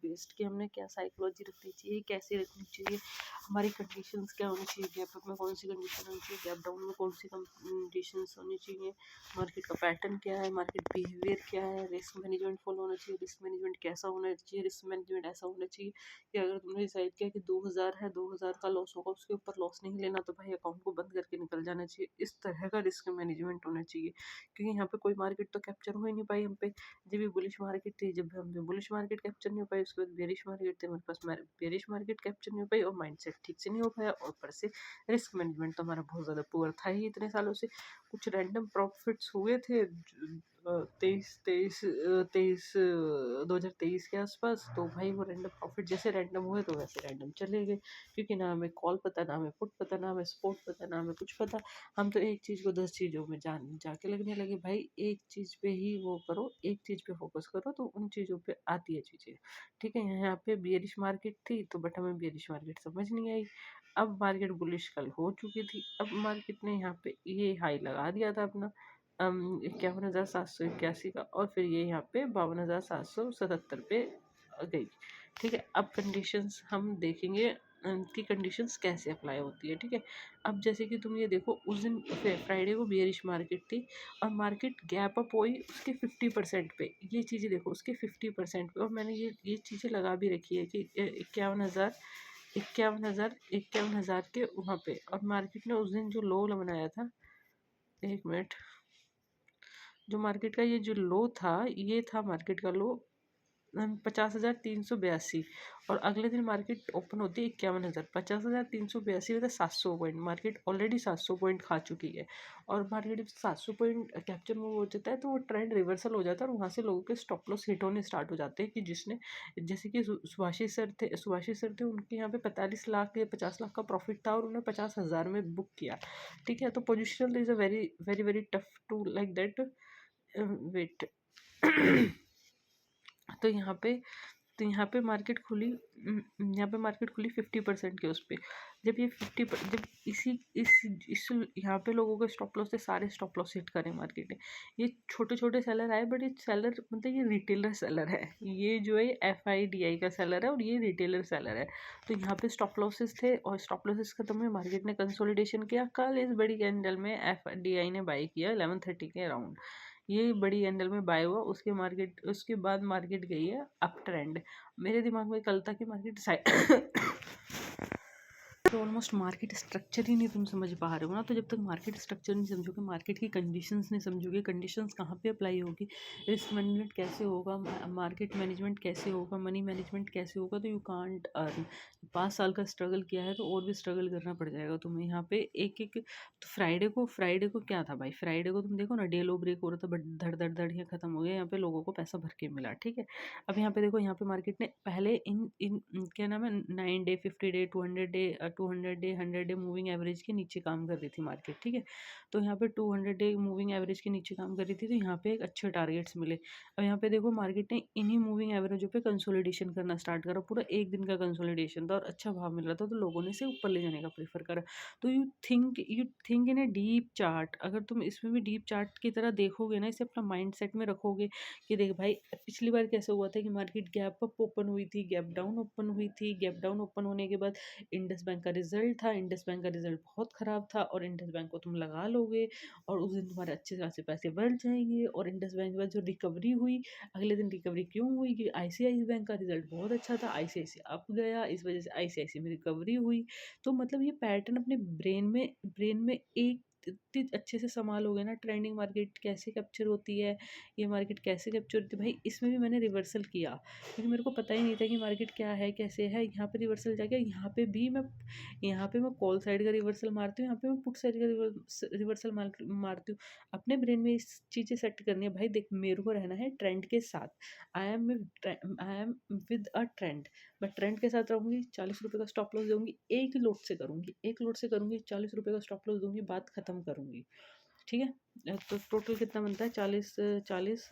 Based कि हमने क्या साइकोलॉजी रखनी चाहिए, कैसे रखनी चाहिए, हमारी कंडीशंस क्या होनी चाहिए, गैप अप में कौन सी कंडीशन होनी चाहिए, गैप डाउन में कौन सी कंडीशंस होनी चाहिए, मार्केट का पैटर्न क्या है, मार्केट बिहेवियर क्या है, रिस्क मैनेजमेंट फॉलो होना चाहिए, रिस्क मैनेजमेंट कैसा होना चाहिए, रिस्क मैनेजमेंट ऐसा होना चाहिए कि अगर तुमने डिसाइड किया कि 2000 है, 2000 का लॉस होगा, उसके ऊपर लॉस नहीं लेना, तो भाई अकाउंट को बंद करके निकल जाना चाहिए। इस तरह का रिस्क मैनेजमेंट होना चाहिए, क्योंकि यहाँ पे कोई मार्केट तो कैप्चर हो ही नहीं पाई हम पे। जब भी बुलिश मार्केट थी, जब हम बुलिश मार्केट कैप्चर नहीं हो पाई, उसके बाद बेरिश मार्केट थी, हमारे पास बेरिश मार्केट कैप्चर नहीं हो पाई और माइंडसेट ठीक से नहीं हो पाया, और ऊपर से रिस्क मैनेजमेंट तो हमारा बहुत ज़्यादा पुअर था ही इतने सालों से। कुछ रैंडम प्रॉफिट्स हुए थे 2023 के आसपास, तो भाई वो रैंडम प्रॉफिट जैसे रैंडम हुए तो वैसे रैंडम चले गए, क्योंकि ना हमें कॉल पता, ना हमें पुट पता, ना हमें स्पॉट पता, ना हमें कुछ पता। हम तो एक चीज़ को 10 चीज़ों में जाके लगने लगे। भाई एक चीज़ पे ही वो करो, एक चीज़ पे फोकस करो तो उन चीज़ों पे आती है चीज़ें। ठीक है, यहाँ पे बियरिश मार्केट थी तो बट हमें बियरिश मार्केट समझ नहीं आई। अब मार्केट बुलिश कल हो चुकी थी, अब मार्केट ने यहाँ पे ये हाई लगा दिया था अपना 51,781 का, और फिर ये यहाँ पे 52,777 पे गई। ठीक है, अब कंडीशंस हम देखेंगे कि कंडीशंस कैसे अप्लाई होती है। ठीक है, अब जैसे कि तुम ये देखो, उस दिन फ्राइडे को बेयरिश मार्केट थी और मार्केट गैप अप हुई उसके 50% पे। ये चीज़ें देखो उसके 50% पे, और मैंने ये चीज़ें लगा भी रखी है कि 51,000 के वहाँ पे, और मार्केट ने उस दिन जो लो बनाया था, एक मिनट, जो मार्केट का ये जो लो था, ये था मार्केट का लो 50,382, और अगले दिन मार्केट ओपन होती है 51,000। 50,382 मतलब 700 पॉइंट, मार्केट ऑलरेडी 700 पॉइंट खा चुकी है, और मार्केट जब 700 पॉइंट कैप्चर मूव हो जाता है तो वो ट्रेंड रिवर्सल हो जाता है, और वहाँ से लोगों के स्टॉप लॉस हिट होने स्टार्ट हो जाते हैं। कि जिसने, जैसे कि सुभाषिस सर थे, उनके यहाँ पे 45 लाख या 50 लाख का प्रॉफिट था और उन्होंने 50,000 में बुक किया। ठीक है, तो positional is a very very very tough to like that wait. तो यहाँ पे मार्केट खुली, यहाँ पे मार्केट खुली 50% के उस पर। जब ये 50, जब इस यहाँ पे लोगों के स्टॉप लॉस थे, सारे स्टॉप लॉस हिट करें मार्केट ने। ये छोटे छोटे सेलर आए, बट ये सेलर मतलब ये रिटेलर सेलर है, ये जो है FIDI का सेलर है और ये रिटेलर सेलर है। तो यहाँ पे स्टॉप लॉसेस थे और स्टॉप लॉसेस खत्म हुए, मार्केट ने कंसोलिडेशन किया। कल इस बड़ी कैंडल में FDI ने बाई किया 11:30 के अराउंड, ये बड़ी कैंडल में बाय हुआ। उसके बाद मार्केट गई है अप ट्रेंड। मेरे दिमाग में कल तक कि मार्केट तो ऑलमोस्ट मार्केट स्ट्रक्चर ही नहीं तुम समझ पा रहे हो ना। तो जब तक मार्केट स्ट्रक्चर नहीं समझोगे, मार्केट की कंडीशंस नहीं समझोगे, कंडीशंस कहाँ पे अप्लाई होगी, रिस्क मैनेजमेंट कैसे होगा, मार्केट मैनेजमेंट कैसे होगा, मनी मैनेजमेंट कैसे होगा, तो यू कांट अर्न। 5 साल का स्ट्रगल किया है तो और भी स्ट्रगल करना पड़ जाएगा तुम्हें यहाँ पे एक एक। तो फ्राइडे को क्या था भाई, फ्राइडे को तुम देखो ना, डे लो ब्रेक हो रहा था, बट धड़ धड़ धड़ ये खत्म हो गया, यहाँ पे लोगों को पैसा भर के मिला। ठीक है, अब यहाँ पे देखो, यहाँ पे मार्केट ने पहले इन इन क्या नाम है, 9 day 50 day 200 day 100 day moving average के नीचे काम कर रही थी मार्केट। ठीक है, तो यहाँ पे 200 डे मूविंग एवरेज के नीचे काम कर रही थी, तो यहाँ पे एक अच्छे टारगेट्स मिले। अब यहाँ पे देखो मार्केट ने इन्हीं मूविंग एवरेजों पे कंसोलिडेशन करना स्टार्ट करा, पूरा एक दिन का कंसोलिडेशन था और अच्छा भाव मिल रहा था, तो लोगों ने इसे ऊपर ले जाने का प्रेफर करा। तो you think in a deep chart. अगर तुम इसमें भी डीप चार्ट की तरह देखोगे ना, इसे अपना माइंड सेट में रखोगे कि देख भाई, पिछली बार कैसे हुआ था कि मार्केट गैप अप ओपन हुई थी, गैप डाउन ओपन हुई थी, गैप डाउन ओपन होने के बाद इंडस बैंक का रिजल्ट था, इंडस बैंक का रिजल्ट बहुत ख़राब था, और इंडस बैंक को तुम लगा लोगे और उस दिन तुम्हारे अच्छे खासे पैसे बढ़ जाएंगे। और इंडस बैंक के बाद जो रिकवरी हुई, अगले दिन रिकवरी क्यों हुई कि ICICI बैंक का रिजल्ट बहुत अच्छा था, ICICI अप गया, इस वजह से ICICI में रिकवरी हुई। तो मतलब ये पैटर्न अपने ब्रेन में एक इतनी अच्छे से संभालोगे ना, ट्रेंडिंग मार्केट कैसे कैप्चर होती है, ये मार्केट कैसे कैप्चर होती है। भाई इसमें भी मैंने रिवर्सल किया, क्योंकि मेरे को पता ही नहीं था कि मार्केट क्या है कैसे है। यहाँ पे रिवर्सल जाके यहाँ पे मैं कॉल साइड का रिवर्सल मारती हूँ, यहाँ पे मैं पुट साइड का रिवर्सल मारती हूँ। अपने ब्रेन में इस चीज़ें सेट करनी है। भाई देख, मेरे को रहना है ट्रेंड के साथ। I am with a trend. मैं ट्रेंड के साथ रहूँगी, 40 रुपये का स्टॉप लॉस दूंगी, एक लोट से करूँगी, 40 रुपये का स्टॉप लॉस दूंगी, बात खत्म करूँगी। ठीक है, तो टोटल कितना बनता है, 40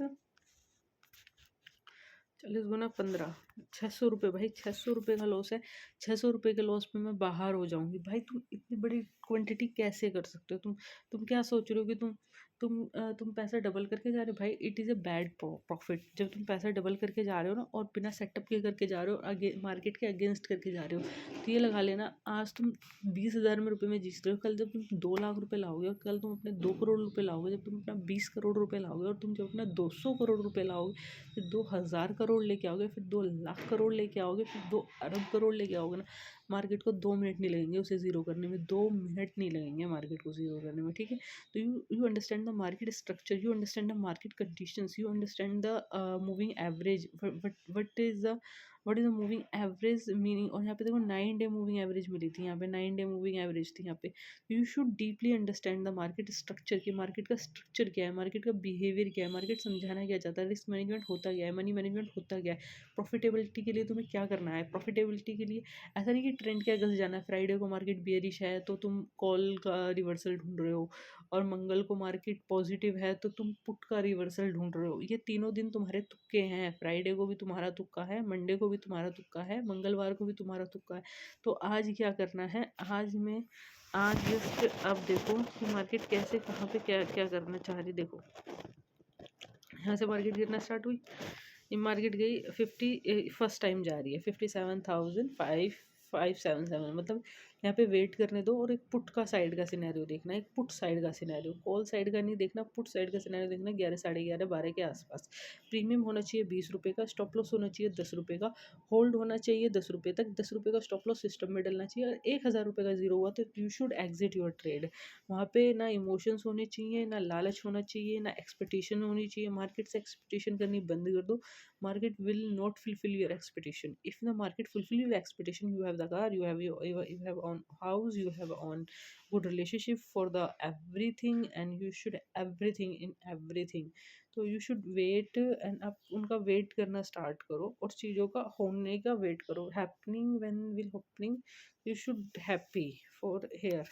गुना 15, 600 रुपये। भाई 600 रुपये का लॉस है, 600 रुपये के लॉस में मैं बाहर हो जाऊंगी। भाई तुम इतनी बड़ी क्वांटिटी कैसे कर सकते हो? तुम क्या सोच रहे हो कि तुम पैसा डबल करके जा रहे हो भाई, it is a bad profit. जब तुम पैसा डबल करके जा रहे हो ना, और बिना सेटअप के करके जा रहे हो, आगे मार्केट के अगेंस्ट करके जा रहे हो, तो ये लगा लेना आज तुम 20,000 में रुपये में जीत रहे हो, कल जब तुम 2 लाख रुपए लाओगे, और कल तुम अपने 2 करोड़ रुपए लाओगे, जब तुम अपना 20 करोड़ रुपए लाओगे, और तुम जब अपना 200 करोड़ रुपए लाओगे, फिर 2,000 करोड़ लेके आओगे, फिर 2 लाख करोड़ लेके आओगे, फिर 2 अरब करोड़ लेके आओगे ना, मार्केट को 2 मिनट नहीं लगेंगे उसे ज़ीरो करने में, 2 मिनट नहीं लगेंगे मार्केट को ज़ीरो करने में, ठीक है। तो you understand the market structure, you understand the market conditions, you understand the moving average, what is the moving average meaning। और यहाँ पे देखो 9 डे मूविंग एवरेज मिली थी, यहाँ पे 9 डे मूविंग एवरेज थी यहाँ पे। You should deeply understand the market structure, कि मार्केट का स्ट्रक्चर क्या है, मार्केट का बिहेवियर क्या है, मार्केट समझाना क्या चाहता है, रिस्क मैनेजमेंट होता क्या है, मनी मैनेजमेंट होता क्या है, प्रॉफिटेबिलिटी के लिए तुम्हें क्या करना है। प्रॉफिटेबिलिटी के लिए ऐसा नहीं कि ट्रेंड क्या घस जाना है, फ्राइडे को मार्केट बियरिश है तो तुम कॉल का रिवर्सल ढूंढ रहे हो, और मंगल को मार्केट पॉजिटिव है तो तुम पुट का रिवर्सल ढूंढ रहे हो। ये तीनों दिन तुम्हारे तुक्के हैं, फ्राइडे को भी तुम्हारा तुक्का है, मंडे को भी तुम्हारा तुक्का है, मंगलवार को भी तुम्हारा तुक्का है। तो आज क्या करना है, आज जस्ट अब देखो कि मार्केट कैसे, कहाँ पे क्या क्या करना चाह रही। देखो यहाँ से मार्केट गिरना स्टार्ट हुई, ये मार्केट गई 50, फर्स्ट टाइम जा रही है 57,577, मतलब यहाँ पे वेट करने दो, और एक पुट का साइड का सिनेरियो देखना, एक पुट साइड का सिनेरियो, कॉल साइड का नहीं देखना, पुट साइड का सिनेरियो देखना। 11, साढ़े 11, 12 के आसपास प्रीमियम होना चाहिए 20 रुपये का, स्टॉप लॉस होना चाहिए 10 रुपये का, होल्ड होना चाहिए 10 रुपये तक, 10 रुपये का स्टॉप लॉस सिस्टम में डलना चाहिए। अगर 1,000 रुपये का जीरो हुआ तो you should exit your trade. वहाँ पे ना इमोशंस होने चाहिए, ना लालच होना चाहिए, ना एक्सपेक्टेशन होनी चाहिए। मार्केट से एक्सपेक्टेशन करनी बंद कर दो, market will not fulfill your expectation। If the market fulfill your expectation, you have the car, you have on house, you have on good relationship for the everything, and you should everything in everything। तो you should wait, and आप उनका wait करना start करो, और चीज़ों का होने का वेट करो। Happening when will happening, you should happy for here.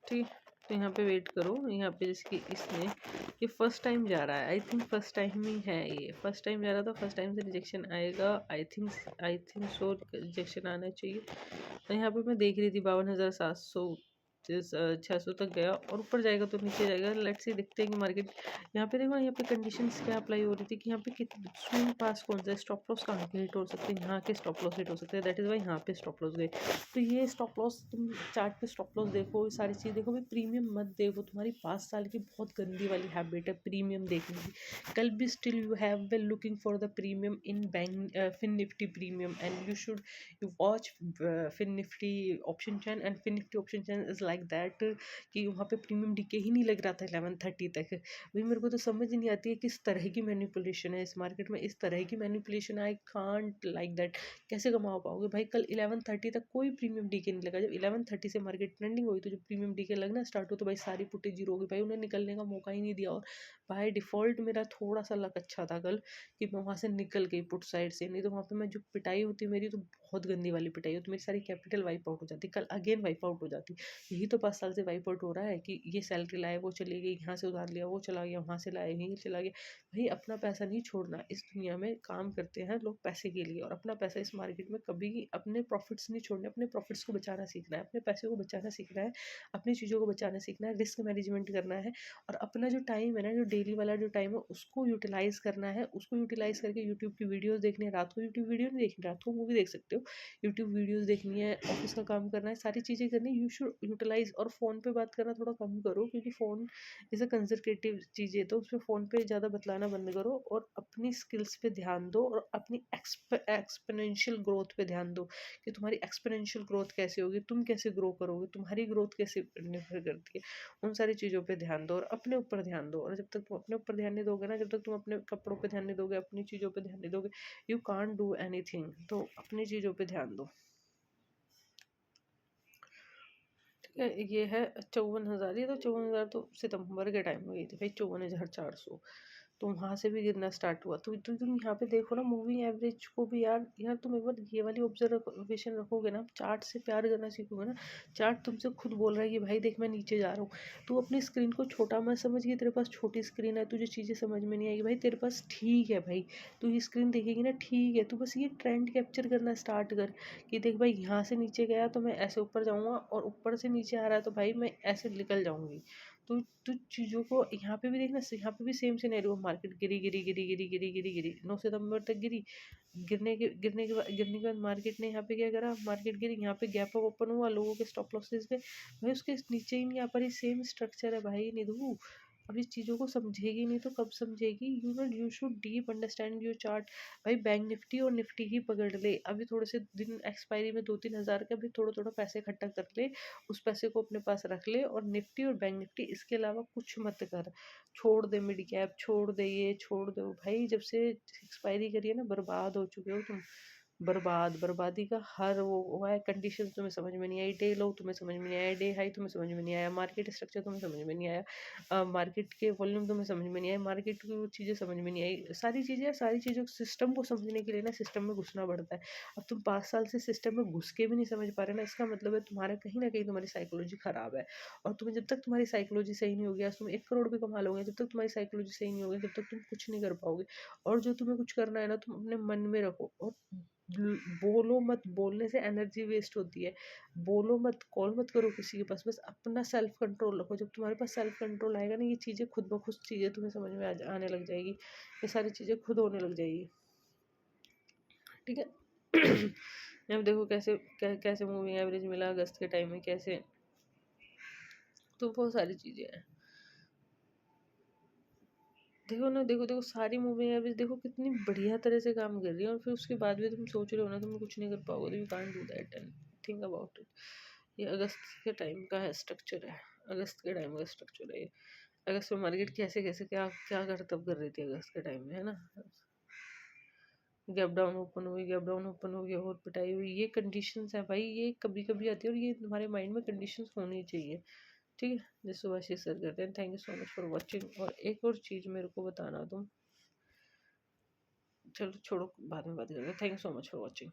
ठीक, तो यहाँ पे वेट करो, यहाँ पे जिसकी इसने ये फर्स्ट टाइम जा रहा है, आई थिंक फर्स्ट टाइम ही है, ये फर्स्ट टाइम जा रहा था, फर्स्ट टाइम से रिजेक्शन आएगा, आई थिंक सो रिजेक्शन आना चाहिए। तो यहाँ पे मैं देख रही थी 52,700 600 तक गया, और ऊपर जाएगा तो नीचे जाएगा। लेट्स सी, देखते हैं कि मार्केट यहाँ पे देखो, यहाँ पे कंडीशंस क्या अप्लाई हो रही थी, कि यहाँ पे कितने स्विंग पास कौन सा है, स्टॉप लॉस कहाँ के हिट हो सकते हैं, यहाँ के स्टॉप लॉस हिट हो सकते हैं, दैट इज़ वाई यहाँ पे स्टॉप लॉस गए। तो ये स्टॉप लॉस, तुम चार्ट पे स्टॉप लॉस देखो, ये सारी चीज़ देखो भाई, प्रीमियम मत देखो, तुम्हारी 5 साल की बहुत गंदी वाली हैबिट है प्रीमियम देखने की। कल भी still you have been looking for the premium in Bank Fin Nifty premium, and you watch Fin Nifty option chain, and Fin Nifty option chain is like that, कि वहाँ पे प्रीमियम डीके ही नहीं लग रहा था 11:30 तक। भाई मेरे को तो समझ नहीं आती है किस तरह की मैनिपुलेशन है इस मार्केट में, इस तरह की manipulation I can't like that. कैसे कमा पाओगे भाई, कल 11:30 तक कोई प्रीमियम डीके नहीं लगा, जब 11:30 से मार्केट ट्रेंडिंग हुई तो जब प्रीमियम डीके लगना स्टार्ट हो तो भाई सारी पुट्टी जीरो हो गई, भाई उन्हें निकलने का मौका ही नहीं दिया। और बाय डिफ़ॉल्ट मेरा थोड़ा सा लक अच्छा था कल, कि मैं वहाँ से निकल गई पुट साइड से, नहीं तो वहाँ पे मैं जो पिटाई होती मेरी तो बहुत गंदी वाली पिटाई होती, मेरी सारी कैपिटल वाइप आउट हो जाती, कल अगेन वाइप आउट हो जाती। यही तो 5 साल से वाइप आउट हो रहा है, कि ये सैलरी लाए वो चली गई, यहाँ से उधार लिया वो चला गया, वहाँ से लाए यहीं चला गया। भाई अपना पैसा नहीं छोड़ना, इस दुनिया में काम करते हैं लोग पैसे के लिए, और अपना पैसा इस मार्केट में कभी अपने प्रॉफिट्स नहीं छोड़ने, अपने प्रॉफिट्स को बचाना सीखना है, अपने पैसे को बचाना सीखना है, अपनी चीज़ों को बचाना सीखना है, रिस्क मैनेजमेंट करना है, और अपना जो टाइम है ना, जो डेली वाला जो टाइम है उसको यूटिलाइज़ करना है, उसको यूटिलाइज़ करके यूट्यूब की वीडियोज़ देखनी है। रात को यूट्यूब वीडियो नहीं देखनी, रात को मूवी देख सकते हो, यूट्यूब वीडियोज़ देखनी है, ऑफिस का काम करना है, सारी चीज़ें करनी है, यू शुड यूटिलाइज़। और फ़ोन पे बात करना थोड़ा कम करो, क्योंकि फ़ोन इज़ अ कंज़र्वेटिव चीज़ है, तो उसमें फ़ोन पे ज़्यादा बतलाना बंद करो, और अपनी स्किल्स पे ध्यान दो, और अपनी एक्सपोनेंशियल ग्रोथ पे ध्यान दो, कि तुम्हारी एक्सपोनेंशियल ग्रोथ कैसे होगी, तुम कैसे ग्रो करोगे, तुम्हारी ग्रोथ कैसे निर्भर करती है। उन सारी चीज़ों पे ध्यान दो, और अपने ऊपर ध्यान दो, और जब तक तुम अपने ऊपर ध्यान नहीं दोगे ना, जब तक तुम अपने कपड़ों पे ध्यान नहीं दोगे, अपनी चीज़ों पे ध्यान नहीं दोगे, यू कांट डू एनीथिंग। तो अपनी चीज़ों पे ध्यान दो, ठीक है। ये है 54,000, ये तो 54,000 तो सितंबर के टाइम में गई थी भाई, 54,400। तो वहाँ से भी गिरना स्टार्ट हुआ। तो तुम यहाँ पे देखो ना मूविंग एवरेज को भी यार यार तुम एक बार ये वाली ऑब्जर्वेशन रखोगे ना, चार्ट से प्यार करना सीखोगे ना, चार्ट तुमसे खुद बोल रहा है कि भाई देख मैं नीचे जा रहा हूँ। तू अपनी स्क्रीन को छोटा मत समझ कि तेरे पास छोटी स्क्रीन है, तुझे चीज़ें समझ में नहीं आएगी भाई, तेरे पास ठीक है भाई, तू ये स्क्रीन देखेगी ना ठीक है, तू बस ये ट्रेंड कैप्चर करना स्टार्ट कर कि देख भाई यहाँ से नीचे गया तो मैं ऐसे ऊपर जाऊँगा, और ऊपर से नीचे आ रहा है तो भाई मैं ऐसे निकल जाऊँगी। तो चीज़ों को यहाँ पे भी देखना, यहाँ पे भी सेम सिनेरियो, मार्केट गिरी गिरी गिरी गिरी गिरी गिरी गिरी 9 सितंबर तक गिरी। गिरने के बाद मार्केट ने यहाँ पे क्या करा, मार्केट गिरी, यहाँ पे गैप अप ओपन हुआ, लोगों के स्टॉप लॉसेस गए भाई, उसके नीचे ही नहीं आ पा रही, सेम स्ट्रक्चर है भाई निधु। अब इस चीज़ों को समझेगी नहीं तो कब समझेगी, you should deep understand your chart. भाई बैंक निफ्टी और निफ्टी ही पकड़ ले, अभी थोड़े से दिन एक्सपायरी में 2-3 हज़ार का भी थोड़ा थोड़ा पैसे इकट्ठा कर ले, उस पैसे को अपने पास रख ले, और निफ्टी और बैंक निफ्टी इसके अलावा कुछ मत कर। छोड़ दे मिड कैप, छोड़ दे ये, छोड़ दो भाई, जब से एक्सपायरी करी है ना बर्बाद हो चुके हो तुम। बर्बादी का हर वो हुआ है, कंडीशन तुम्हें समझ में नहीं आई, डे लो तुम्हें समझ में नहीं आया, डे हाई तुम्हें समझ में नहीं आया, मार्केट स्ट्रक्चर तुम्हें समझ में नहीं आया, मार्केट के वॉल्यूम तुम्हें समझ में नहीं आया, मार्केट की वो चीज़ें समझ में नहीं आई, सारी चीज़ों सिस्टम को समझने के लिए ना सिस्टम में घुसना पड़ता है। अब तुम 5 साल से सिस्टम में घुस के भी नहीं समझ पा रहे ना, इसका मतलब है तुम्हारा कहीं ना कहीं तुम्हारी साइकोलॉजी खराब है। और तुम्हें जब तक तुम्हारी साइकोलॉजी सही नहीं होगी, आज तुम 1 करोड़ भी कमा लोगे, जब तक तुम्हारी साइकोलॉजी सही नहीं होगी जब तक तुम कुछ नहीं कर पाओगे। और जो तुम्हें कुछ करना है ना, तुम अपने मन में रखो, और बोलो मत, बोलने से एनर्जी वेस्ट होती है। बोलो मत, कॉल मत करो किसी के पास, बस अपना सेल्फ कंट्रोल रखो। जब तुम्हारे पास सेल्फ कंट्रोल आएगा ना, ये चीज़ें खुद ब खुद चीज़ें तुम्हें समझ में आने लग जाएगी, ये सारी चीज़ें खुद होने लग जाएगी, ठीक है। अब देखो कैसे मूविंग एवरेज मिला अगस्त के टाइम में, कैसे, तो बहुत सारी चीज़ें हैं। देखो ना, देखो सारी मूविंग एवरेज देखो कितनी बढ़िया तरह से काम कर रही है, और फिर उसके बाद भी तुम सोच रहे हो ना तुम कुछ नहीं कर पाओगे, तो you can't do that and think about it. ये अगस्त के टाइम का है स्ट्रक्चर है, अगस्त के टाइम का स्ट्रक्चर है ये। अगस्त में मार्केट कैसे कैसे क्या क्या करतब कर रही थी अगस्त के टाइम में, है ना। गैप डाउन ओपन हुई और पिटाई हुई, ये कंडीशंस है भाई, ये कभी कभी आती है, और ये तुम्हारे माइंड में कंडीशंस होनी चाहिए, ठीक है। जिस सुभाषी सर करते हैं, thank you so much for watching. और एक और चीज़ मेरे को बताना तुम, चलो छोड़ो बाद में बात करेंगे, thank you so much for watching.